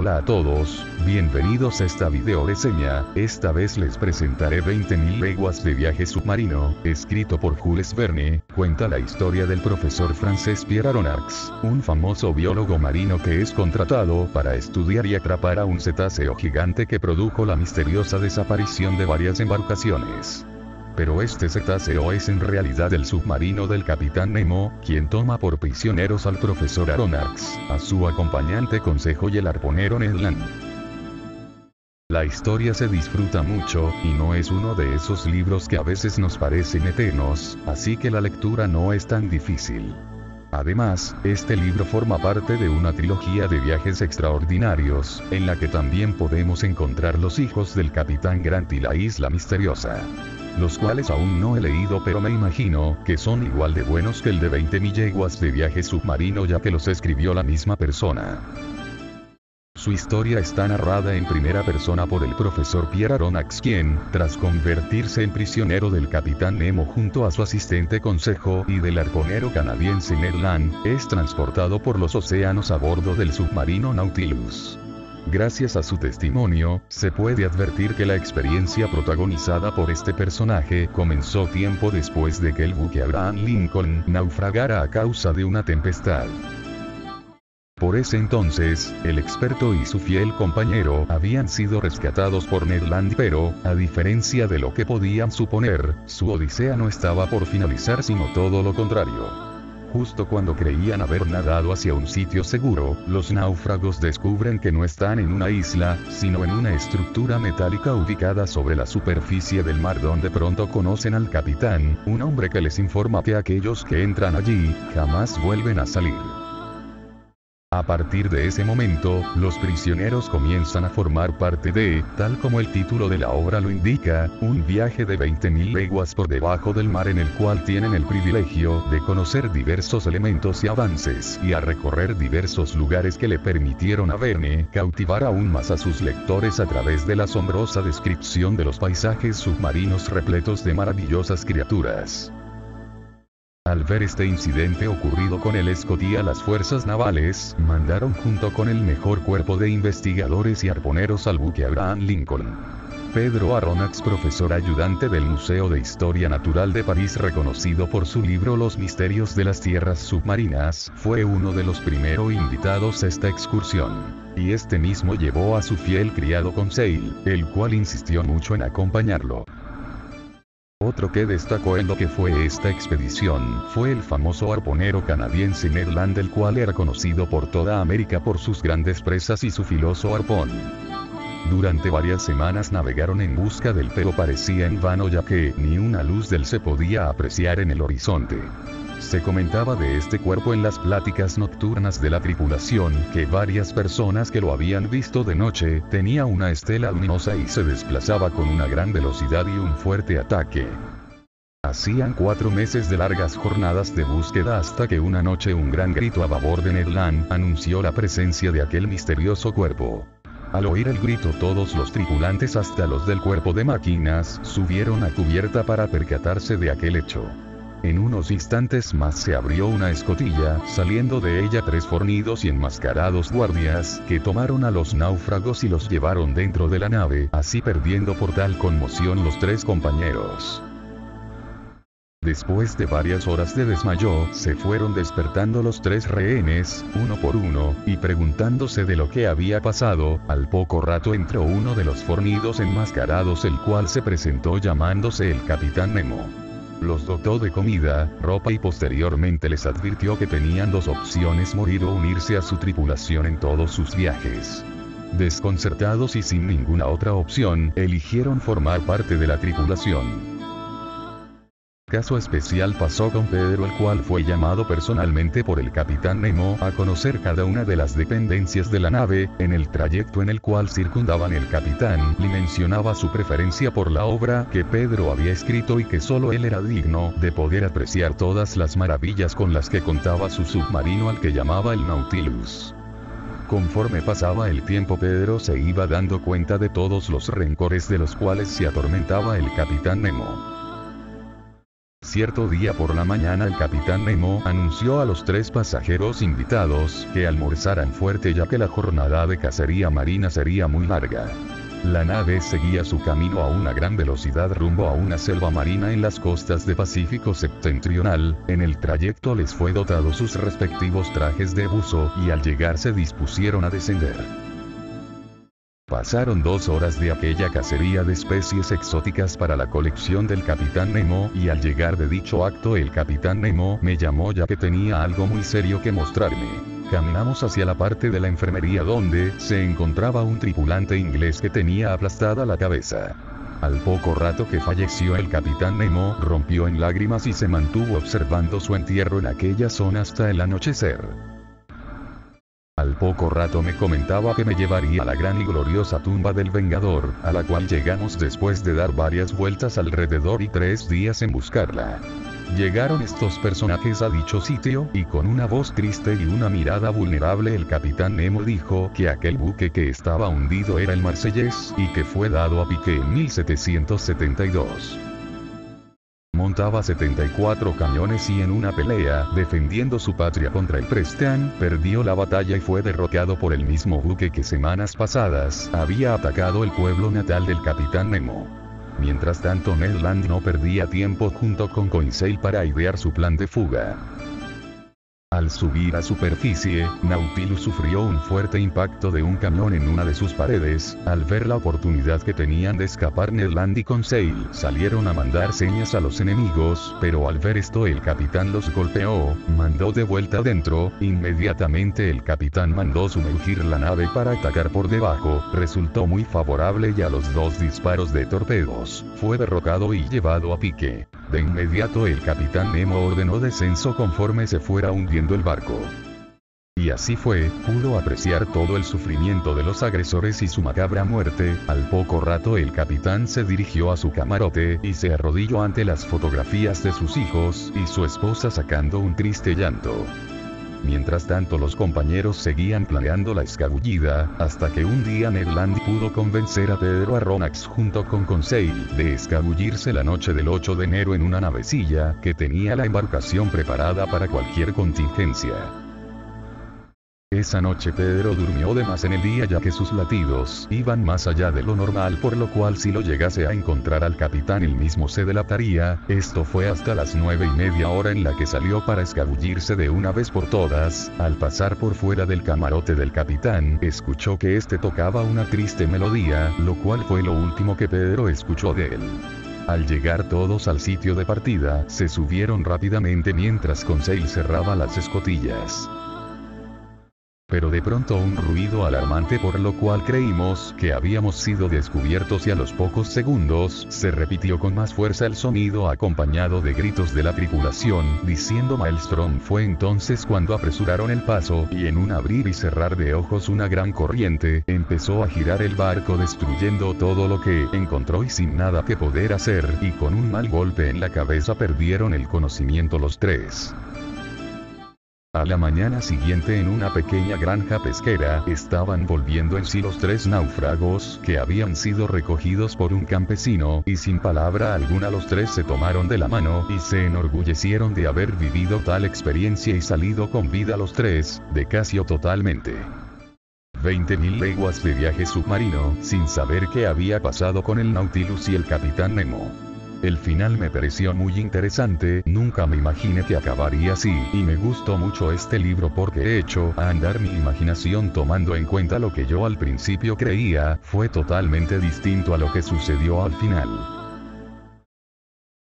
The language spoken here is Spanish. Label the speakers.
Speaker 1: Hola a todos, bienvenidos a esta video reseña. Esta vez les presentaré 20.000 leguas de viaje submarino, escrito por Jules Verne. Cuenta la historia del profesor francés Pierre Aronnax, un famoso biólogo marino que es contratado para estudiar y atrapar a un cetáceo gigante que produjo la misteriosa desaparición de varias embarcaciones. Pero este cetáceo es en realidad el submarino del Capitán Nemo, quien toma por prisioneros al profesor Aronnax, a su acompañante Consejo y el arponero Ned Land. La historia se disfruta mucho, y no es uno de esos libros que a veces nos parecen eternos, así que la lectura no es tan difícil. Además, este libro forma parte de una trilogía de viajes extraordinarios, en la que también podemos encontrar Los hijos del Capitán Grant y La isla misteriosa, los cuales aún no he leído, pero me imagino que son igual de buenos que el de 20.000 leguas de viaje submarino, ya que los escribió la misma persona. Su historia está narrada en primera persona por el profesor Pierre Aronnax, quien, tras convertirse en prisionero del Capitán Nemo junto a su asistente Consejo y del arponero canadiense Ned Land, es transportado por los océanos a bordo del submarino Nautilus. Gracias a su testimonio, se puede advertir que la experiencia protagonizada por este personaje comenzó tiempo después de que el buque Abraham Lincoln naufragara a causa de una tempestad. Por ese entonces, el experto y su fiel compañero habían sido rescatados por Ned Land, pero, a diferencia de lo que podían suponer, su odisea no estaba por finalizar, sino todo lo contrario. Justo cuando creían haber nadado hacia un sitio seguro, los náufragos descubren que no están en una isla, sino en una estructura metálica ubicada sobre la superficie del mar, donde pronto conocen al capitán, un hombre que les informa que aquellos que entran allí, jamás vuelven a salir. A partir de ese momento, los prisioneros comienzan a formar parte de, tal como el título de la obra lo indica, un viaje de 20.000 leguas por debajo del mar, en el cual tienen el privilegio de conocer diversos elementos y avances, y a recorrer diversos lugares que le permitieron a Verne cautivar aún más a sus lectores a través de la asombrosa descripción de los paisajes submarinos repletos de maravillosas criaturas. Al ver este incidente ocurrido con el Escotía, las fuerzas navales mandaron junto con el mejor cuerpo de investigadores y arponeros al buque Abraham Lincoln. Pedro Aronnax, profesor ayudante del Museo de Historia Natural de París, reconocido por su libro Los misterios de las tierras submarinas, fue uno de los primeros invitados a esta excursión. Y este mismo llevó a su fiel criado Conseil, el cual insistió mucho en acompañarlo. Otro que destacó en lo que fue esta expedición fue el famoso arponero canadiense Ned Land, el cual era conocido por toda América por sus grandes presas y su filoso arpón. Durante varias semanas navegaron en busca del, pero parecía en vano, ya que ni una luz del se podía apreciar en el horizonte. Se comentaba de este cuerpo en las pláticas nocturnas de la tripulación, que varias personas que lo habían visto de noche, tenía una estela luminosa y se desplazaba con una gran velocidad y un fuerte ataque. Hacían 4 meses de largas jornadas de búsqueda hasta que una noche un gran grito a babor de Ned Land anunció la presencia de aquel misterioso cuerpo. Al oír el grito, todos los tripulantes, hasta los del cuerpo de máquinas, subieron a cubierta para percatarse de aquel hecho. En unos instantes más se abrió una escotilla, saliendo de ella 3 fornidos y enmascarados guardias, que tomaron a los náufragos y los llevaron dentro de la nave, así perdiendo por tal conmoción los 3 compañeros. Después de varias horas de desmayo, se fueron despertando los 3 rehenes, uno por uno, y preguntándose de lo que había pasado. Al poco rato entró uno de los fornidos enmascarados, el cual se presentó llamándose el Capitán Nemo. Los dotó de comida, ropa y posteriormente les advirtió que tenían 2 opciones: morir o unirse a su tripulación en todos sus viajes. Desconcertados y sin ninguna otra opción, eligieron formar parte de la tripulación. Caso especial pasó con Pedro, el cual fue llamado personalmente por el Capitán Nemo a conocer cada una de las dependencias de la nave. En el trayecto en el cual circundaban, el capitán le mencionaba su preferencia por la obra que Pedro había escrito y que solo él era digno de poder apreciar todas las maravillas con las que contaba su submarino, al que llamaba el Nautilus. Conforme pasaba el tiempo, Pedro se iba dando cuenta de todos los rencores de los cuales se atormentaba el Capitán Nemo. Cierto día por la mañana el capitán Nemo anunció a los 3 pasajeros invitados que almorzaran fuerte ya que la jornada de cacería marina sería muy larga. La nave seguía su camino a una gran velocidad rumbo a una selva marina en las costas de Pacífico septentrional. En el trayecto les fue dotado sus respectivos trajes de buzo y al llegar se dispusieron a descender. Pasaron 2 horas de aquella cacería de especies exóticas para la colección del capitán Nemo y al llegar de dicho acto el capitán Nemo me llamó ya que tenía algo muy serio que mostrarme. Caminamos hacia la parte de la enfermería donde se encontraba un tripulante inglés que tenía aplastada la cabeza. Al poco rato que falleció el capitán Nemo rompió en lágrimas y se mantuvo observando su entierro en aquella zona hasta el anochecer. Al poco rato me comentaba que me llevaría a la gran y gloriosa tumba del Vengador, a la cual llegamos después de dar varias vueltas alrededor y 3 días en buscarla. Llegaron estos personajes a dicho sitio, y con una voz triste y una mirada vulnerable el capitán Nemo dijo que aquel buque que estaba hundido era el Marsellés, y que fue dado a pique en 1772. Montaba 74 cañones y en una pelea, defendiendo su patria contra el Preston, perdió la batalla y fue derrotado por el mismo buque que semanas pasadas había atacado el pueblo natal del capitán Nemo. Mientras tanto Ned Land no perdía tiempo junto con Conseil para idear su plan de fuga. Al subir a superficie, Nautilus sufrió un fuerte impacto de un camión en una de sus paredes. Al ver la oportunidad que tenían de escapar Ned Land y Conseil, salieron a mandar señas a los enemigos, pero al ver esto el capitán los golpeó, mandó de vuelta adentro. Inmediatamente el capitán mandó sumergir la nave para atacar por debajo, resultó muy favorable y a los 2 disparos de torpedos, fue derrocado y llevado a pique. De inmediato el capitán Nemo ordenó descenso conforme se fuera hundiendo el barco. Y así fue, pudo apreciar todo el sufrimiento de los agresores y su macabra muerte. Al poco rato el capitán se dirigió a su camarote y se arrodilló ante las fotografías de sus hijos y su esposa sacando un triste llanto. Mientras tanto los compañeros seguían planeando la escabullida, hasta que un día Ned Land pudo convencer a Pedro Aronnax junto con Conseil de escabullirse la noche del 8 de enero en una navecilla que tenía la embarcación preparada para cualquier contingencia. Esa noche Pedro durmió de más en el día ya que sus latidos iban más allá de lo normal, por lo cual si lo llegase a encontrar al capitán él mismo se delataría. Esto fue hasta las 9:30 hora en la que salió para escabullirse de una vez por todas. Al pasar por fuera del camarote del capitán, escuchó que este tocaba una triste melodía, lo cual fue lo último que Pedro escuchó de él. Al llegar todos al sitio de partida, se subieron rápidamente mientras Conseil cerraba las escotillas. Pero de pronto un ruido alarmante, por lo cual creímos que habíamos sido descubiertos, y a los pocos segundos se repitió con más fuerza el sonido acompañado de gritos de la tripulación diciendo Maelstrom. Fue entonces cuando apresuraron el paso y en un abrir y cerrar de ojos una gran corriente empezó a girar el barco destruyendo todo lo que encontró y sin nada que poder hacer, y con un mal golpe en la cabeza perdieron el conocimiento los 3. A la mañana siguiente en una pequeña granja pesquera, estaban volviendo en sí los 3 náufragos que habían sido recogidos por un campesino, y sin palabra alguna los 3 se tomaron de la mano y se enorgullecieron de haber vivido tal experiencia y salido con vida los 3, de Casio totalmente. 20.000 leguas de viaje submarino, sin saber qué había pasado con el Nautilus y el capitán Nemo. El final me pareció muy interesante, nunca me imaginé que acabaría así, y me gustó mucho este libro porque he hecho a andar mi imaginación tomando en cuenta lo que yo al principio creía, fue totalmente distinto a lo que sucedió al final.